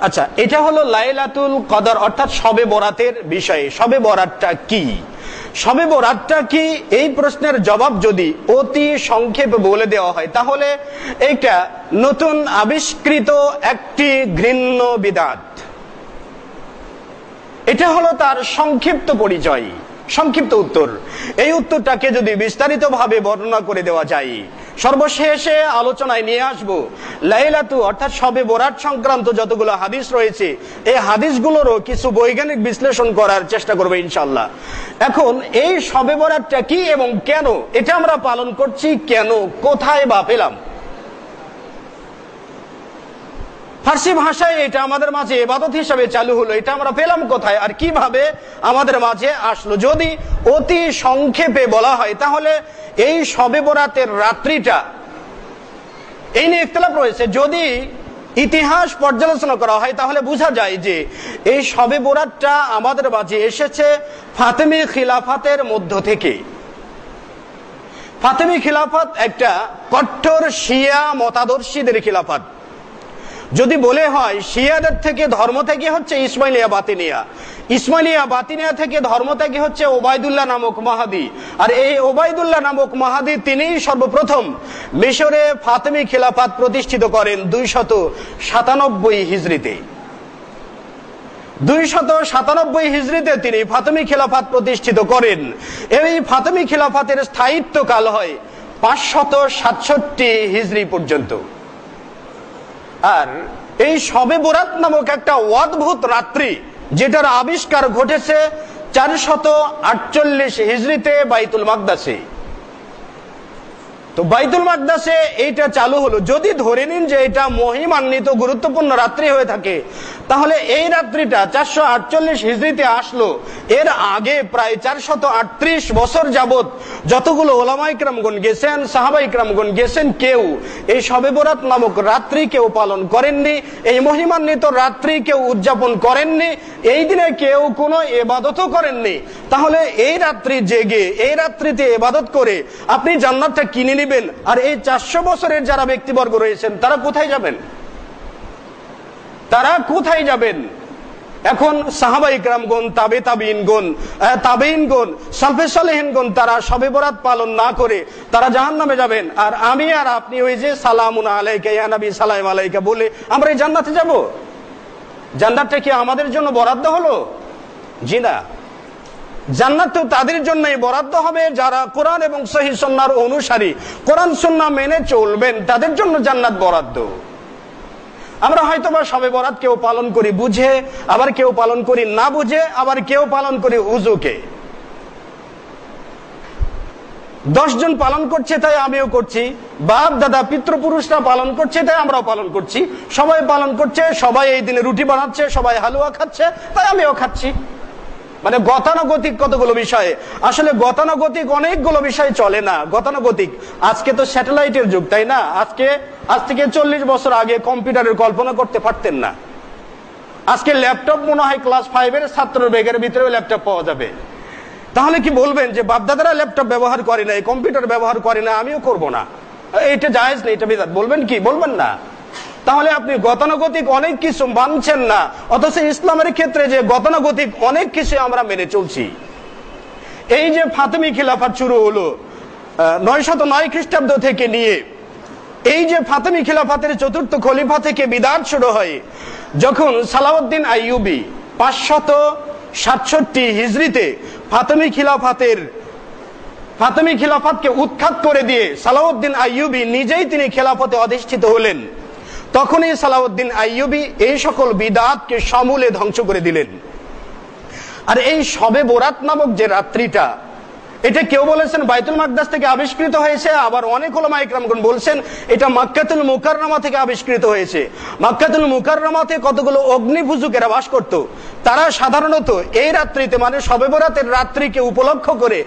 আচ্ছা, এটা হলো লাইলাতুল কদর অর্থাৎ শবে বরাতের বিষয়ে। শবে বরাতটা কি, শবে বরাতটা কি, এই প্রশ্নের জবাব যদি অতি সংক্ষেপে বলে দেওয়া হয় তাহলে এটা নতুন আবিষ্কৃত একটি ঘৃণ্য বিদআত। এটা হলো তার সংক্ষিপ্ত পরিচয়, সংক্ষিপ্ত উত্তর। এই উত্তরটাকে যদি বিস্তারিতভাবে বর্ণনা করে দেওয়া যায়, সর্বশেষে আলোচনায় নিয়ে আসব লাইলাতু অর্থাৎ শবে বরাত সংক্রান্ত যতগুলো হাদিস রয়েছে এই হাদিসগুলোরও কিছু বৈজ্ঞানিক বিশ্লেষণ করার চেষ্টা করব ইনশাআল্লাহ। এখন এই শবে বরাতটা কি এবং কেন এটা আমরা পালন করছি, কেন, কোথায় বা পেলাম? ফার্সি ভাষায় এটা আমাদের মাঝে ইবাদত হিসেবে চালু হলো, এটা আমরা পেলাম কোথায় আর কিভাবে আমাদের মাঝে আসলো? যদি অতি সংক্ষেপে বলা হয় তাহলে এই শবে বরাতের রাত্রিটা, এই নিয়ে ইখতিলাফ রয়েছে। যদি ইতিহাস পর্যালোচনা করা হয় তাহলে বোঝা যায় যে এই শবে বরাতটা আমাদের মাঝে এসেছে ফাতেমি খিলাফাতের মধ্য থেকে। ফাতেমি খিলাফত একটা কট্টর শিয়া মতাদর্শীদের খিলাফত। যদি বলে হয় শিয়াদের থেকে ধর্ম থেকে হচ্ছে ইসমাইলিয়া বাতিনিয়া, ইসমাইলিয়া বাতিনিয়া থেকে ধর্ম থেকে হচ্ছে ওবায়দুল্লাহ নামক মাহাদি, আর এই ওবায়দুল্লাহ নামক মাহাদি তিনিই সর্বপ্রথম মিশরে ফাতেমি খিলাফত প্রতিষ্ঠিত করেন 297 হিজরিতে। 297 হিজরিতে তিনি ফাতেমি খিলাফত প্রতিষ্ঠিত করেন। এই ফাতেমি খিলাফতের স্থায়িত্বকাল হয় 567 হিজরি পর্যন্ত। আর এই শবে বরাত নামক একটা অদ্ভুত রাত্রি যেটার আবিষ্কার ঘটেছে 448 হিজরিতে বাইতুল মাকদাসে। তো বাইতুল মাকদাসে এইটা চালু হলো। যদি ধরে নিন যে এটা মহিমান্বিত গুরুত্বপূর্ণ রাত্রি হয়ে থাকে তাহলে এই রাত্রিটা 448 হিজরিতে আসলো। এর আগে প্রায় 438 বছর যাবত যতগুলো ওলামা ইকরামগণ গেছেন, সাহাবা ইকরামগণ গেছেন, কেউ এই শবে বরাত নামক রাত্রি কেউ পালন করেননি, এই মহিমান্বিত রাত্রি কেউ উদযাপন করেননি, এই দিনে কেউ কোনো ইবাদতও করেননি। তাহলে এই রাত্রি জেগে এই রাত্রিতে ইবাদত করে আপনি জান্নাতটা কিনে নেবেন, আর এই 400 বছরের যারা ব্যক্তিবর্গ রয়েছেন তারা কোথায় যাবেন? তারা কোথায় যাবেন? এখন সাহাবা ইকরামগণ, তাবেঈনগণ, সালফে সালেহিনগণ তারা শবে বরাত পালন না করে তারা জাহান্নামে যাবেন, আর আমি আর আপনি ওই যে সালামুন আলাইকা ইয়া নবী সালাম আলাইকা বলে আমরা এই জান্নাতে যাব। জান্নাতটা কি আমাদের জন্য বরাদ্দ হলো? জি না, জান্নাত তো তাদের জন্যই বরাদ্দ হবে যারা কোরআন এবং সহিহ সুন্নাহর অনুসারী, কোরআন সুন্নাহ মেনে চলবেন, তাদের জন্য জান্নাত বরাদ্দ। আমরা হয়তোবা শবে বরাত কেউ পালন করি বুঝে, আবার কেউ পালন করি না বুঝে, আবার কেউ পালন করি উজুকে। 10 জন পালন করছে তাই আমিও করছি, বাপ দাদা পিতৃপুরুষরা পালন করছে তাই আমরাও পালন করছি, সবাই পালন করছে, সবাই এই দিনে রুটি বানাচ্ছে, সবাই হালুয়া খাচ্ছে তাই আমিও খাচ্ছি। মানে গতানুগতিক কতগুলো বিষয়ে, আসলে গতানুগতিক অনেকগুলো বিষয় চলে না। গতানুগতিক, আজকে তো স্যাটেলাইটের যুগ, তাই না? আজ থেকে 40 বছর আগে কম্পিউটারের কল্পনা করতে পারতেন না। আজকে ল্যাপটপ মনে হয় ক্লাস 5-এর ছাত্রের ব্যাগের ভিতরেও ল্যাপটপ পাওয়া যাবে। তাহলে কি বলবেন যে বাপদাদারা ল্যাপটপ ব্যবহার করে না, কম্পিউটার ব্যবহার করে না, আমিও করব না, এটা জায়েজ নেই, এটা বিদআত? বলবেন কি? বলবেন না। তাহলে আপনি গতানুগতিক অনেক কিছু মানছেন না, অথচ ইসলামের ক্ষেত্রে যে গতানুগতিক অনেক কিছু আমরা মেনে চলছি। এই যে ফাতেমি খিলাফত শুরু হলো 909 খ্রিস্টাব্দ থেকে নিয়ে, এই যে ফাতেমি খিলাফতের চতুর্থ খলিফা থেকে বিদআত শুরু হয়, যখন সালাউদ্দিন আইয়ুবী 567 হিজরিতে ফাতেমি খিলাফতকে উৎখাত করে দিয়ে সালাউদ্দিন আইয়ুবী নিজেই তিনি খেলাফতে অধিষ্ঠিত হলেন, তখনই সালাউদ্দিন আইয়ুবী এই সকল বিদআতকে সমূলে ধ্বংস করে দিলেন। আর এই শবে বরাত নামক যে রাত্রিটা, এটা কেউ বলেছেন বাইতুল মাকদাস থেকে আবিষ্কৃত হয়েছে, আবার অনেক উলামা ইকরামগণ বলছেন এটা মক্কাতুল মুকাররমা থেকে আবিষ্কৃত হয়েছে। মক্কাতুল মুকাররমাতে কতগুলো অগ্নি পূজকেরা বাস করত, তারা সাধারণত এই রাত্রিতে মানে শবে বরাতের রাত্রিকে উপলক্ষ করে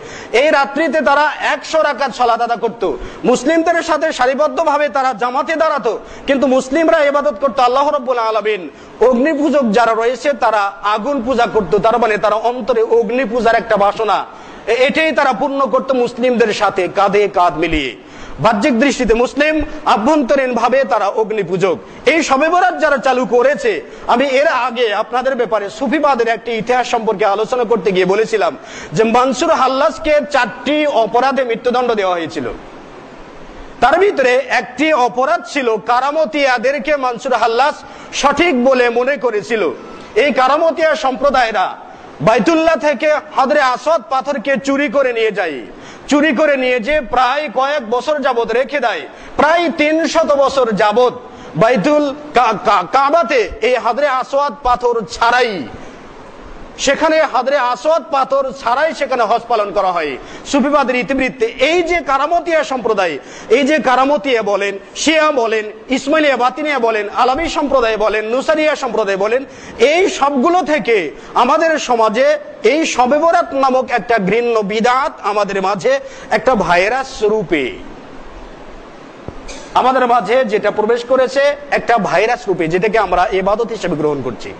এই রাত্রিতে তারা 100 রাকাত সালাত আদা করত। মুসলিমদের সাথে সারিবদ্ধভাবে তারা জামাতে দাঁড়াতো, কিন্তু মুসলিমরা ইবাদত করত আল্লাহ রাব্বুল আলামিন। অগ্নি পূজক যারা রয়েছে তারা আগুন পূজা করত, তার মানে তারা অন্তরে অগ্নি পূজার একটা বাসনা, এটাই তারা পূর্ণ করত মুসলিমদের সাথে কাঁধে কাঁধ মিলিয়ে। বাহ্যিক দৃষ্টিতে মুসলিম, আভ্যন্তরীণ ভাবে তারা অগ্নি পূজক। এই শবে বরাত যারা চালু করেছে, আমি এর আগে আপনাদের ব্যাপারে সুফিবাদের একটি ইতিহাস সম্পর্কে আলোচনা করতে গিয়ে বলেছিলাম যে মানসুর হাল্লাজকে 4টি অপরাধে মৃত্যুদণ্ড দেওয়া হয়েছিল। তার ভিতরে একটি অপরাধ ছিল কারামতিয়াদেরকে মানসুর হাল্লাজ সঠিক বলে মনে করেছিল। এই কারামতিয়া সম্প্রদায়রা বাইতুল্লাহ থেকে হজরে আসওয়াদ পাথরকে চুরি করে নিয়ে যায়, চুরি করে নিয়ে যে প্রায় কয়েক বছর যাবত রেখে দেয়। প্রায় 300 বছর যাবত বাইতুল কাবাতে এই হজরে আসওয়াদ পাথর ছাড়াই, সেখানে হজরে আসওয়াদ পাথর ছাড়াই সেখানে হজ পালন করা হয়। সুফিবাদের ইতিবৃত্তে এই যে কারামতিয়া সম্প্রদায়, এই যে কারামতিয়া বলেন, শিয়া বলেন, ইসমাইলিয়া বাতিনিয়া বলেন, আলামী সম্প্রদায় বলেন, নুসারিয়া সম্প্রদায় বলেন, এই সবগুলো থেকে আমাদের সমাজে এই শবে বরাত নামক একটা ঘৃণ্য বিদআত আমাদের মাঝে একটা ভাইরাস রূপে আমাদের মাঝে যেটা প্রবেশ করেছে, একটা ভাইরাস রূপে, যেটাকে আমরা ইবাদত হিসেবে গ্রহণ করছি।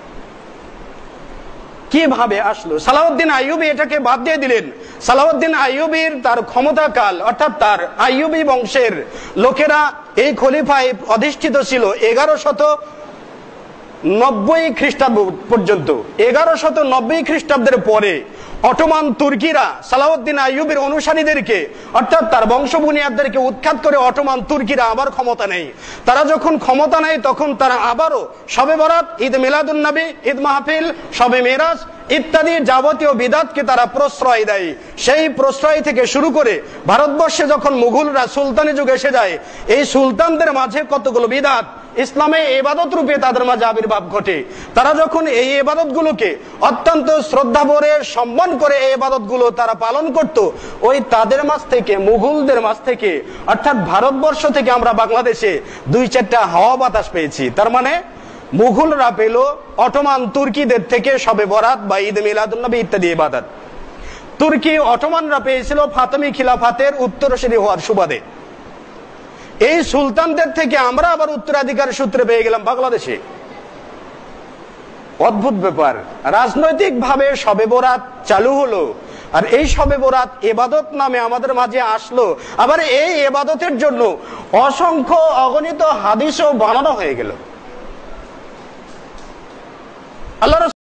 কিভাবে আসলো? সালাউদ্দিন আইয়ুবী এটাকে বাদ দিয়ে দিলেন। সালাউদ্দিন আইয়ুবীর তার ক্ষমতাকাল, অর্থাৎ তার আইয়ুবী বংশের লোকেরা এই খলিফায় অধিষ্ঠিত ছিল 1190 খ্রিস্টাব্দ পর্যন্ত। 1190 খ্রিস্টাব্দের পরে অটোমান তুর্কিরা সালাউদ্দিন আইয়ুবীর অনুসারীদেরকে, অর্থাৎ তার বংশবুনিয়াদদেরকে উৎখাত করে অটোমান তুর্কিরা আবার ক্ষমতা নেয়। তারা যখন ক্ষমতা নেয় তখন তারা আবারও শবে বরাত, ঈদ মিলাদুন নবী, ঈদ মাহফিল, শবে মেরাজ ইত্যাদি যাবতীয় বিদাতকে তারা প্রশ্রয় দেয়। সেই প্রশ্রয় থেকে শুরু করে ভারতবর্ষে যখন মুঘলরা সুলতানি যুগ এসে যায়, এই সুলতানদের মাঝে কতগুলো বিদাত ইসলামে ইবাদত রূপে তাদের মাঝে আবির্ভাব ঘটে। তারা যখন এই ইবাদত গুলোকে অত্যন্ত শ্রদ্ধা ভরে সম্মান করে এই ইবাদত গুলো তারা পালন করত, ওই তাদের মাঝ থেকে, মুঘলদের মাঝ থেকে, অর্থাৎ ভারতবর্ষ থেকে আমরা বাংলাদেশে 2-4টা হাওয়া বাতাস পেয়েছি। তার মানে মুঘলরা পেল অটোমান তুর্কিদের থেকে শবে বরাত বা ঈদ মিলাদুন নবী ইত্যাদি ইবাদত। তুর্কি অটোমানরা পেয়েছিল ফাতেমি খিলাফাতের উত্তরসূরি হওয়ার সুবাদে। এই সুলতানদের থেকে আমরা আবার উত্তরাধিকার সূত্রে পেয়ে গেলাম বাংলাদেশে। অদ্ভুত ব্যাপার। রাজনৈতিক ভাবে শবে বরাত চালু হলো, আর এই শবে বরাত ইবাদত নামে আমাদের মাঝে আসলো। আবার এই ইবাদতের জন্য অসংখ্য অগণিত হাদিসও বানানো হয়ে গেল। আল্লাহ